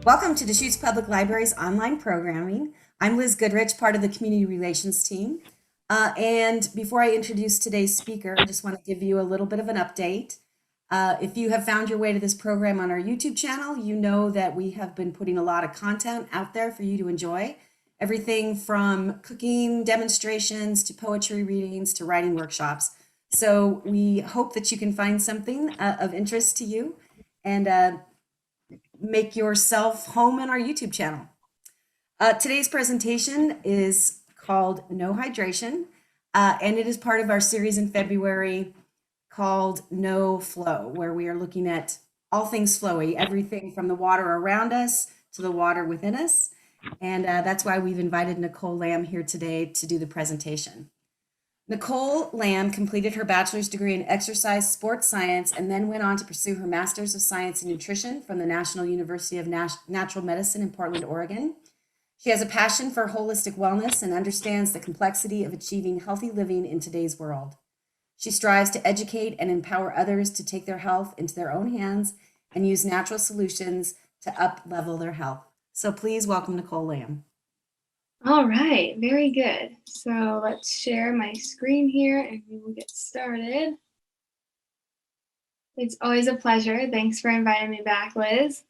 Welcome to Deschutes Public Library's online programming. I'm Liz Goodrich, part of the Community Relations team. And before I introduce today's speaker, I just want to give you a little bit of an update. If you have found your way to this program on our YouTube channel, you know that we have been putting a lot of content out there for you to enjoy. Everything from cooking demonstrations to poetry readings to writing workshops. So we hope that you can find something of interest to you and make yourself home in our YouTube channel. Today's presentation is called No Hydration, and it is part of our series in February called No Flow, where we are looking at all things flowy, everything from the water around us to the water within us. And that's why we've invited Nicole Lamb here today to do the presentation. Nicole Lamb completed her bachelor's degree in exercise sports science and then went on to pursue her master's of science in nutrition from the National University of Natural Medicine in Portland, Oregon. She has a passion for holistic wellness and understands the complexity of achieving healthy living in today's world. She strives to educate and empower others to take their health into their own hands and use natural solutions to up-level their health. So please welcome Nicole Lamb. All right, very good. So let's share my screen here and we will get started. It's always a pleasure. Thanks for inviting me back, Liz.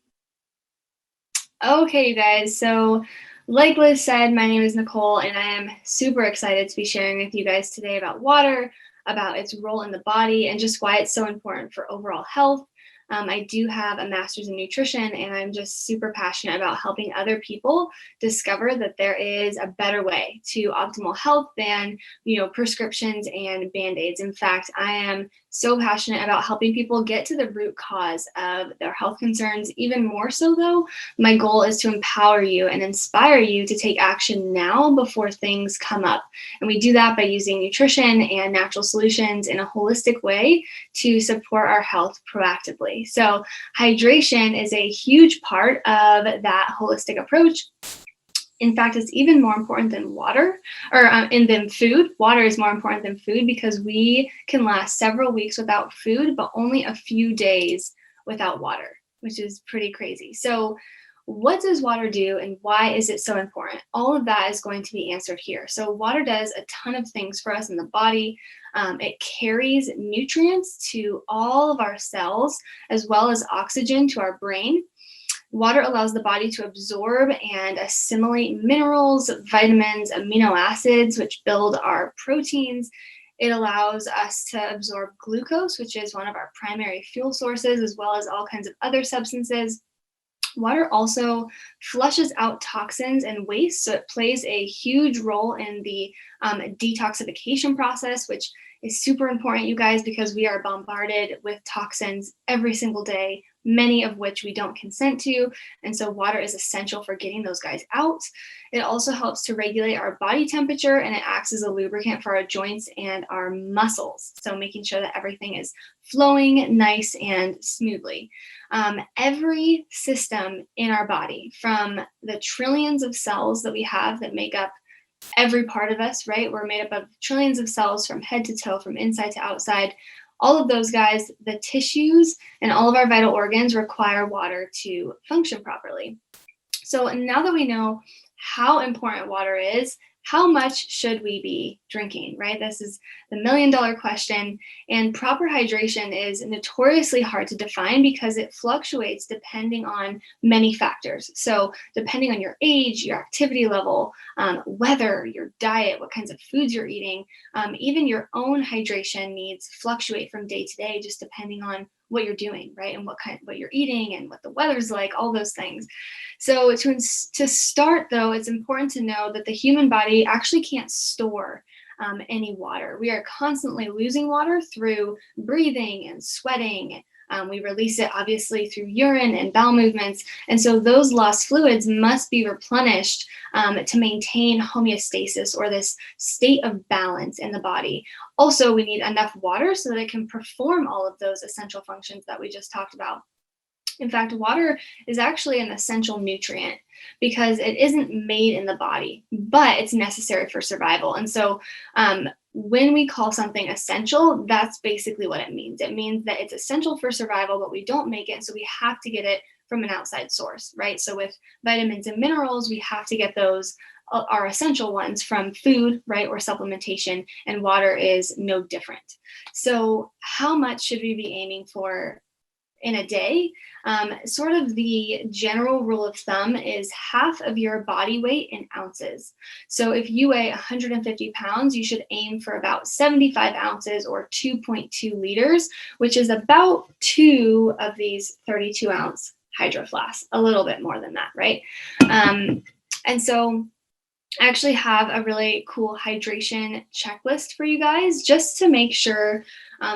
Okay, you guys, so like Liz said, my name is Nicole and I am super excited to be sharing with you guys today about water, about its role in the body, and just why it's so important for overall health. I do have a master's in nutrition, and I'm just super passionate about helping other people discover that there is a better way to optimal health than, prescriptions and Band-Aids. In fact, I am so passionate about helping people get to the root cause of their health concerns. Even more so, though, my goal is to empower you and inspire you to take action now before things come up. And we do that by using nutrition and natural solutions in a holistic way to support our health proactively. So hydration is a huge part of that holistic approach. In fact, it's even more important than water and than food. Water is more important than food because we can last several weeks without food, but only a few days without water, which is pretty crazy. So what does water do and why is it so important? All of that is going to be answered here. So water does a ton of things for us in the body. It carries nutrients to all of our cells, as well as oxygen to our brain. Water allows the body to absorb and assimilate minerals, vitamins, amino acids, which build our proteins. It allows us to absorb glucose, which is one of our primary fuel sources, as well as all kinds of other substances. Water also flushes out toxins and waste, so it plays a huge role in the detoxification process, which is super important, you guys, because we are bombarded with toxins every single day, many of which we don't consent to. And so water is essential for getting those guys out. It also helps to regulate our body temperature, and it acts as a lubricant for our joints and our muscles. So making sure that everything is flowing nice and smoothly. Every system in our body, from the trillions of cells that we have that make up every part of us, right? We're made up of trillions of cells from head to toe, from inside to outside. All of those guys, the tissues and all of our vital organs require water to function properly. So now that we know how important water is, how much should we be drinking, right? This is the million-dollar question. And proper hydration is notoriously hard to define because it fluctuates depending on many factors. So depending on your age, your activity level, weather, your diet, what kinds of foods you're eating, even your own hydration needs fluctuate from day to day, just depending on what you're doing, right? And what you're eating and what the weather's like, all those things. So to start, though, it's important to know that the human body actually can't store any water. We are constantly losing water through breathing and sweating. We release it obviously through urine and bowel movements. And so those lost fluids must be replenished to maintain homeostasis, or this state of balance in the body. Also, we need enough water so that it can perform all of those essential functions that we just talked about. In fact, water is actually an essential nutrient because it isn't made in the body, but it's necessary for survival. And so when we call something essential, that's basically what it means. It means that it's essential for survival, but we don't make it, so we have to get it from an outside source, right? So with vitamins and minerals, we have to get those, our essential ones, from food, right, or supplementation, and water is no different. So how much should we be aiming for in a day? Sort of the general rule of thumb is half of your body weight in ounces. So if you weigh 150 pounds, you should aim for about 75 ounces or 2.2 liters, which is about 2 of these 32-ounce hydro flasks, a little bit more than that, right? And so I actually have a really cool hydration checklist for you guys, just to make sure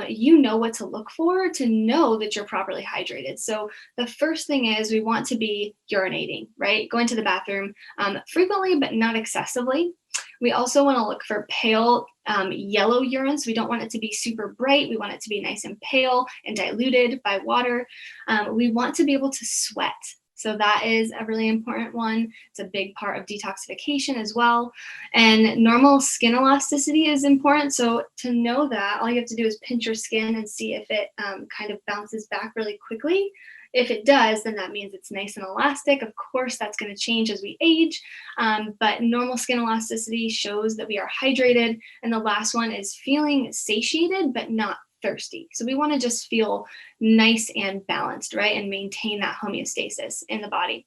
you know what to look for to know that you're properly hydrated. So the first thing is we want to be urinating, right? Going to the bathroom frequently, but not excessively. We also want to look for pale yellow urine. So we don't want it to be super bright. We want it to be nice and pale and diluted by water. We want to be able to sweat. So that is a really important one. It's a big part of detoxification as well. And normal skin elasticity is important. So to know that, all you have to do is pinch your skin and see if it kind of bounces back really quickly. If it does, then that means it's nice and elastic. Of course, that's going to change as we age, but normal skin elasticity shows that we are hydrated. And the last one is feeling satiated, but not thirsty. So we want to just feel nice and balanced, right? And maintain that homeostasis in the body.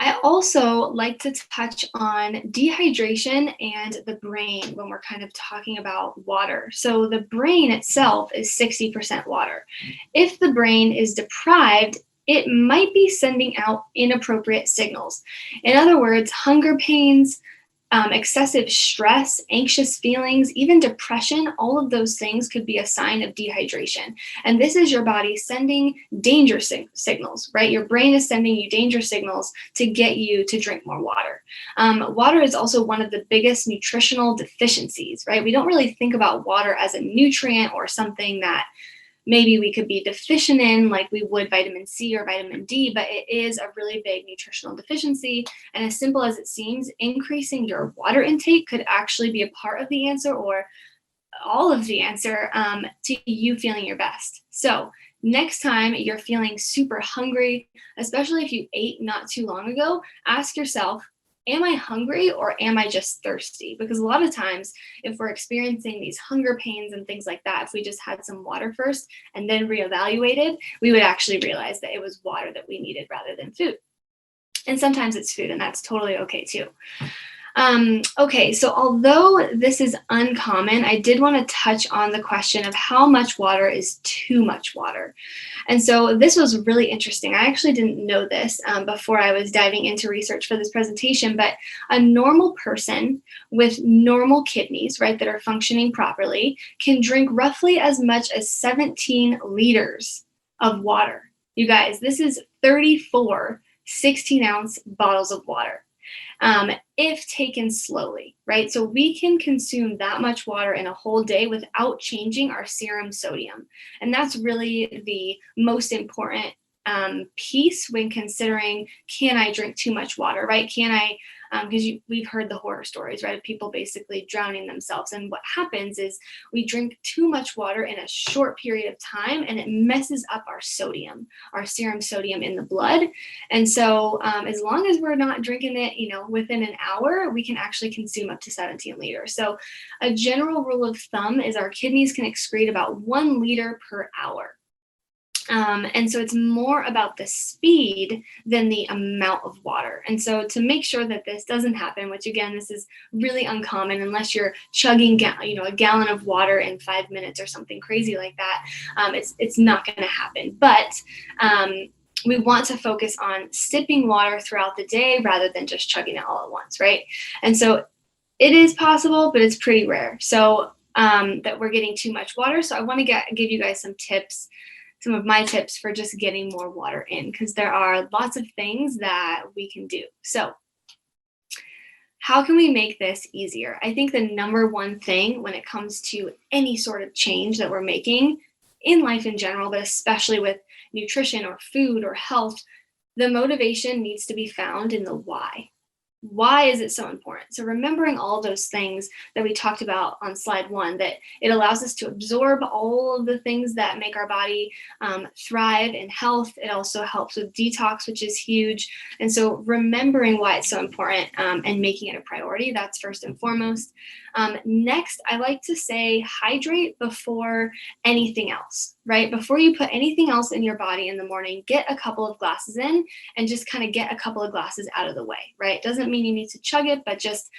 I also like to touch on dehydration and the brain when we're kind of talking about water. So the brain itself is 60% water. If the brain is deprived, it might be sending out inappropriate signals. In other words, hunger pains, excessive stress, anxious feelings, even depression, all of those things could be a sign of dehydration. And this is your body sending danger signals, right? Your brain is sending you danger signals to get you to drink more water. Water is also one of the biggest nutritional deficiencies, right? We don't really think about water as a nutrient or something that maybe we could be deficient in, like we would vitamin C or vitamin D, but it is a really big nutritional deficiency. And as simple as it seems, increasing your water intake could actually be a part of the answer, or all of the answer, to you feeling your best. So next time you're feeling super hungry, especially if you ate not too long ago, ask yourself, am I hungry or am I just thirsty? Because a lot of times, if we're experiencing these hunger pains and things like that, if we just had some water first and then reevaluated, we would actually realize that it was water that we needed rather than food. And sometimes it's food, and that's totally okay too. Okay, so although this is uncommon, I did want to touch on the question of how much water is too much water. And so this was really interesting. I actually didn't know this before I was diving into research for this presentation, but a normal person with normal kidneys, right, that are functioning properly, can drink roughly as much as 17 liters of water. You guys, this is 34 16-ounce bottles of water. If taken slowly, right? So we can consume that much water in a whole day without changing our serum sodium. And that's really the most important piece when considering, can I drink too much water, right? Can I, because we've heard the horror stories, right, of people basically drowning themselves. And what happens is we drink too much water in a short period of time, and it messes up our sodium, our serum sodium in the blood. And so as long as we're not drinking it, within an hour, we can actually consume up to 17 liters. So a general rule of thumb is our kidneys can excrete about 1 liter per hour. And so it's more about the speed than the amount of water. And so to make sure that this doesn't happen, which again, this is really uncommon unless you're chugging, a gallon of water in 5 minutes or something crazy like that, it's not going to happen. But we want to focus on sipping water throughout the day rather than just chugging it all at once, right? And so it is possible, but it's pretty rare. So that we're getting too much water. So I want to give you guys some tips, some of my tips for just getting more water in, because there are lots of things that we can do. So how can we make this easier? I think the number one thing when it comes to any sort of change that we're making in life in general, but especially with nutrition or food or health, the motivation needs to be found in the why. Why is it so important? So remembering all those things that we talked about on slide 1, that it allows us to absorb all of the things that make our body thrive in health. It also helps with detox, which is huge. And so remembering why it's so important and making it a priority, that's first and foremost. Next, I like to say hydrate before anything else, right? Before you put anything else in your body in the morning, get a couple of glasses in and just kind of get a couple of glasses out of the way, right? Doesn't mean you need to chug it, but just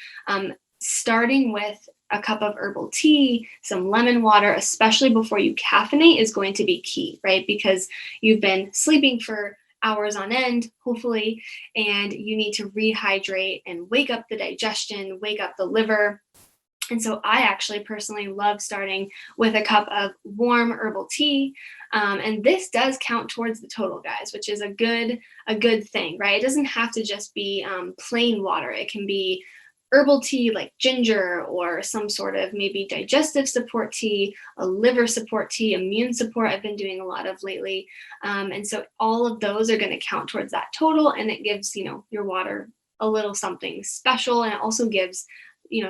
starting with a cup of herbal tea, some lemon water, especially before you caffeinate, is going to be key, right? Because you've been sleeping for hours on end, hopefully, and you need to rehydrate and wake up the digestion, wake up the liver. And so I actually personally love starting with a cup of warm herbal tea. And this does count towards the total, guys, which is a good thing, right? It doesn't have to just be plain water. It can be herbal tea like ginger, or some sort of maybe digestive support tea, a liver support tea, immune support I've been doing a lot of lately. And so all of those are going to count towards that total, and it gives, your water a little something special, and it also gives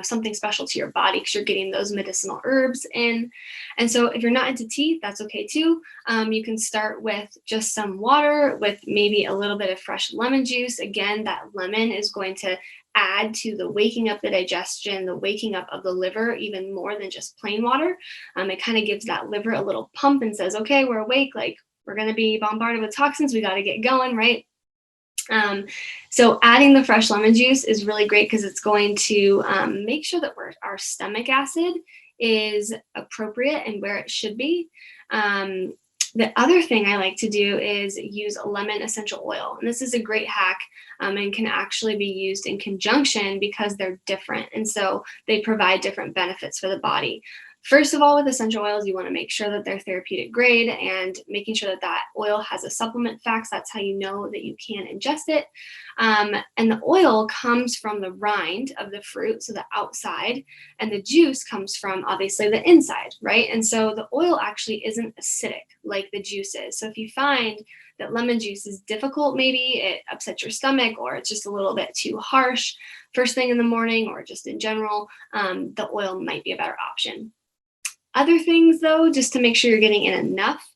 something special to your body because you're getting those medicinal herbs in. And so if you're not into tea, that's okay too. You can start with just some water with maybe a little bit of fresh lemon juice. Again, that lemon is going to add to the waking up the digestion, the waking up of the liver, even more than just plain water. It kind of gives that liver a little pump and says, okay, we're awake, like we're going to be bombarded with toxins, we got to get going, right? So adding the fresh lemon juice is really great because it's going to make sure that our stomach acid is appropriate and where it should be. The other thing I like to do is use lemon essential oil. And this is a great hack and can actually be used in conjunction because they're different. And so they provide different benefits for the body. First of all, with essential oils, you want to make sure that they're therapeutic grade and making sure that that oil has a supplement facts. That's how you know that you can ingest it. And the oil comes from the rind of the fruit, so the outside, and the juice comes from obviously the inside, right? And so the oil actually isn't acidic like the juice is. So if you find that lemon juice is difficult, maybe it upsets your stomach, or it's just a little bit too harsh first thing in the morning, or just in general, the oil might be a better option. Other things, though, just to make sure you're getting in enough,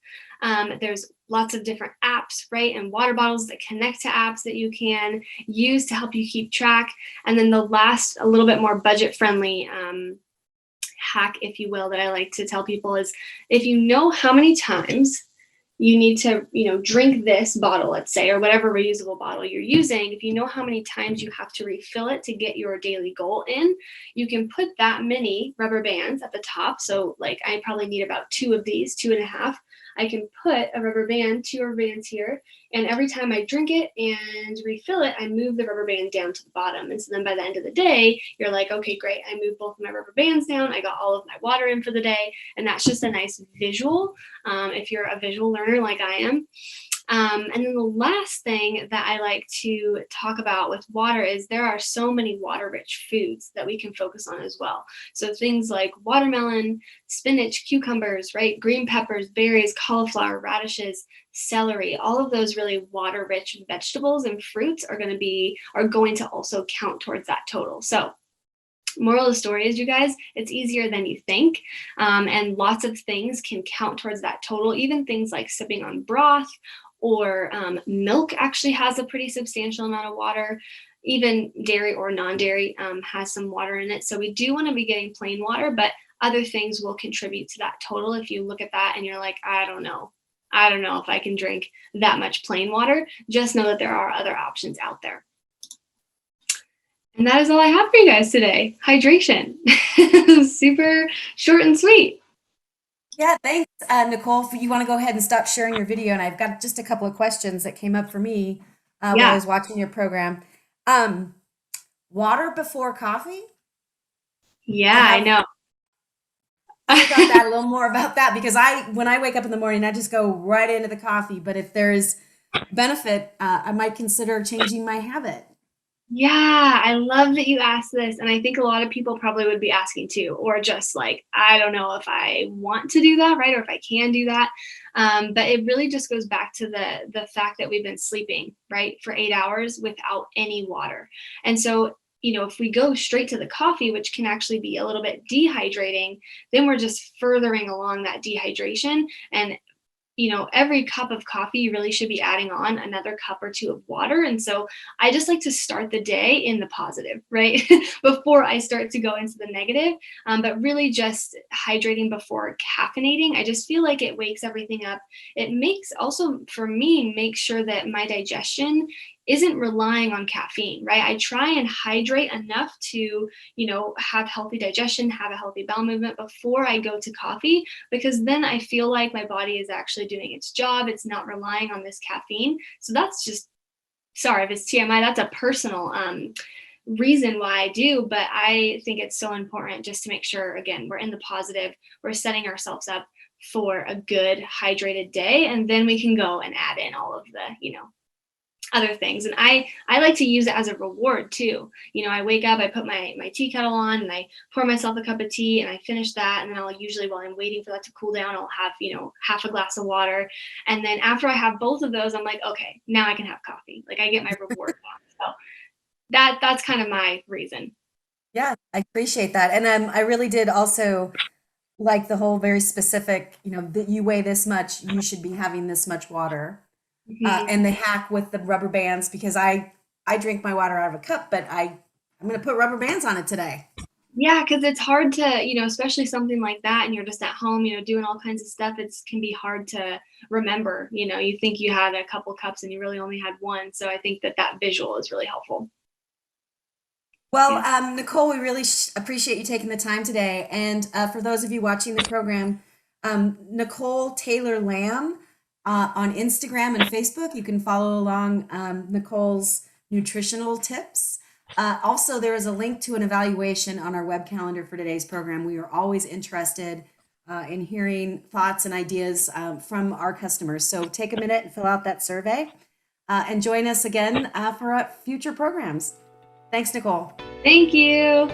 there's lots of different apps, right? And water bottles that connect to apps that you can use to help you keep track. And then the last, a little bit more budget-friendly hack, if you will, that I like to tell people is if you know how many times you need to, drink this bottle, let's say, or whatever reusable bottle you're using, if you know how many times you have to refill it to get your daily goal in, you can put that many rubber bands at the top. So like I probably need about 2 of these, 2.5. I can put a rubber band, 2 rubber bands here, and every time I drink it and refill it, I move the rubber band down to the bottom. And so then by the end of the day, you're like, okay, great. I moved both of my rubber bands down. I got all of my water in for the day. And that's just a nice visual if you're a visual learner like I am. And then the last thing that I like to talk about with water is there are so many water-rich foods that we can focus on as well. So things like watermelon, spinach, cucumbers, right? Green peppers, berries, cauliflower, radishes, celery, all of those really water-rich vegetables and fruits are going to also count towards that total. So moral of the story is, you guys, it's easier than you think. And lots of things can count towards that total. Even things like sipping on broth or milk actually has a pretty substantial amount of water. Even dairy or non-dairy has some water in it. So we do want to be getting plain water, but other things will contribute to that total. If you look at that and you're like, I don't know if I can drink that much plain water, just know that there are other options out there. And that is all I have for you guys today. Hydration. Super short and sweet. Yeah, thanks, Nicole. You want to go ahead and stop sharing your video? And I've got just a couple of questions that came up for me while I Yeah. was watching your program. Um, Water before coffee? Yeah, And I know. Talk about that a little more about that, because when I wake up in the morning, I just go right into the coffee. But if there's benefit, I might consider changing my habit. Yeah, I love that you asked this, and I think a lot of people probably would be asking too, or just like, I don't know if I want to do that, right, or if I can do that. But it really just goes back to the fact that we've been sleeping, right, for 8 hours without any water, and so if we go straight to the coffee, which can actually be a little bit dehydrating, then we're just furthering along that dehydration. And every cup of coffee, you really should be adding on another cup or two of water. And so I just like to start the day in the positive, right? Before I start to go into the negative. But really just hydrating before caffeinating. I just feel like it wakes everything up. It makes also, for me, make sure that my digestion isn't relying on caffeine, right? I try and hydrate enough to, have healthy digestion, have a healthy bowel movement before I go to coffee, because then I feel like my body is actually doing its job. It's not relying on this caffeine. So that's just, sorry if it's TMI, that's a personal reason why I do, but I think it's so important just to make sure, again, we're in the positive, we're setting ourselves up for a good hydrated day, and then we can go and add in all of the, other things. And I like to use it as a reward too. I wake up, I put my tea kettle on, and I pour myself a cup of tea, and I finish that, and then I'll usually, while I'm waiting for that to cool down, I'll have half a glass of water. And then after I have both of those, I'm like, okay, now I can have coffee. Like, I get my reward now. So that's kind of my reason. Yeah, I appreciate that. And I really did also like the whole very specific, that you weigh this much, you should be having this much water. Mhm. And the hack with the rubber bands, because I drink my water out of a cup, but I'm going to put rubber bands on it today. Yeah, because it's hard to, especially something like that, and you're just at home, doing all kinds of stuff. It can be hard to remember. You think you had a couple cups and you really only had one. So I think that visual is really helpful. Well, Yeah. Nicole, we really appreciate you taking the time today. And for those of you watching the program, Nicole Taylor Lamb on Instagram and Facebook, you can follow along Nicole's nutritional tips. Also, there is a link to an evaluation on our web calendar for today's program. We are always interested in hearing thoughts and ideas from our customers. So take a minute and fill out that survey and join us again for future programs. Thanks, Nicole. Thank you.